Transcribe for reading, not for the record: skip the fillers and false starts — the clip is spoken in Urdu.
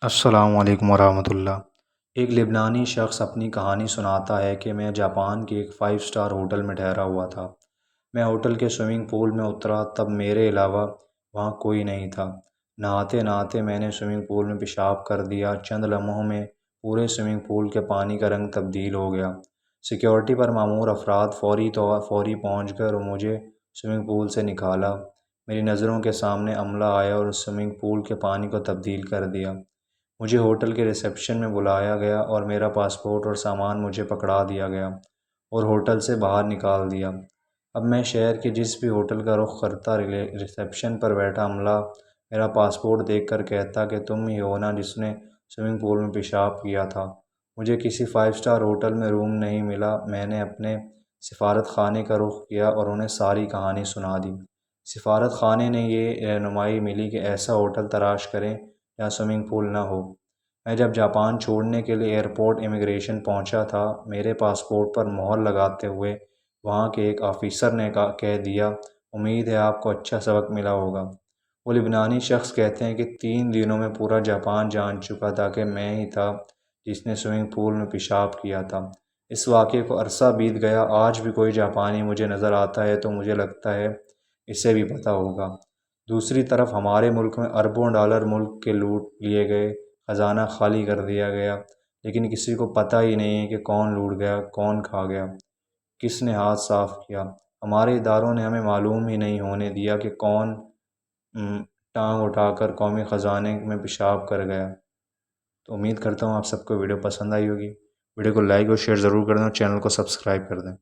السلام علیکم ورحمۃ اللہ۔ ایک لبنانی شخص اپنی کہانی سناتا ہے کہ میں جاپان کے ایک 5 اسٹار ہوٹل میں ٹھہرا ہوا تھا۔ میں ہوٹل کے سوئمنگ پول میں اترا، تب میرے علاوہ وہاں کوئی نہیں تھا۔ نہاتے نہاتے میں نے سوئمنگ پول میں پیشاب کر دیا۔ چند لمحوں میں پورے سوئمنگ پول کے پانی کا رنگ تبدیل ہو گیا۔ سیکیورٹی پر مامور افراد فوری پہنچ کر مجھے سوئمنگ پول سے نکالا۔ میری نظروں کے سامنے عملہ آیا اور اس سوئمنگ پول کے پانی کو تبدیل کر دیا۔ مجھے ہوٹل کے ریسیپشن میں بلایا گیا اور میرا پاسپورٹ اور سامان مجھے پکڑا دیا گیا اور ہوٹل سے باہر نکال دیا۔ اب میں شہر کے جس بھی ہوٹل کا رخ کرتا، ریسیپشن پر بیٹھا عملہ میرا پاسپورٹ دیکھ کر کہتا کہ تم ہی ہو نا جس نے سوئمنگ پول میں پیشاب کیا تھا۔ مجھے کسی 5 اسٹار ہوٹل میں روم نہیں ملا۔ میں نے اپنے سفارت خانے کا رخ کیا اور انہیں ساری کہانی سنا دی۔ سفارت خانے نے یہ رہنمائی ملی کہ ایسا ہوٹل تلاش کریں جہاں سوئمنگ پول نہ ہو۔ میں جب جاپان چھوڑنے کے لیے ایئرپورٹ امیگریشن پہنچا تھا، میرے پاسپورٹ پر مہر لگاتے ہوئے وہاں کے ایک آفیسر نے کہہ دیا، امید ہے آپ کو اچھا سبق ملا ہوگا۔ وہ لبنانی شخص کہتے ہیں کہ 3 دنوں میں پورا جاپان جان چکا تھا کہ میں ہی تھا جس نے سوئمنگ پول میں پیشاب کیا تھا۔ اس واقعے کو عرصہ بیت گیا، آج بھی کوئی جاپانی مجھے نظر آتا ہے تو مجھے لگتا ہے اسے بھی پتہ ہوگا۔ دوسری طرف ہمارے ملک میں اربوں ڈالر ملک کے لوٹ لیے گئے، خزانہ خالی کر دیا گیا، لیکن کسی کو پتہ ہی نہیں ہے کہ کون لوٹ گیا، کون کھا گیا، کس نے ہاتھ صاف کیا۔ ہمارے اداروں نے ہمیں معلوم ہی نہیں ہونے دیا کہ کون ٹانگ اٹھا کر قومی خزانے میں پیشاب کر گیا۔ تو امید کرتا ہوں آپ سب کو ویڈیو پسند آئی ہوگی۔ ویڈیو کو لائک اور شیئر ضرور کر دیں اور چینل کو سبسکرائب کر دیں۔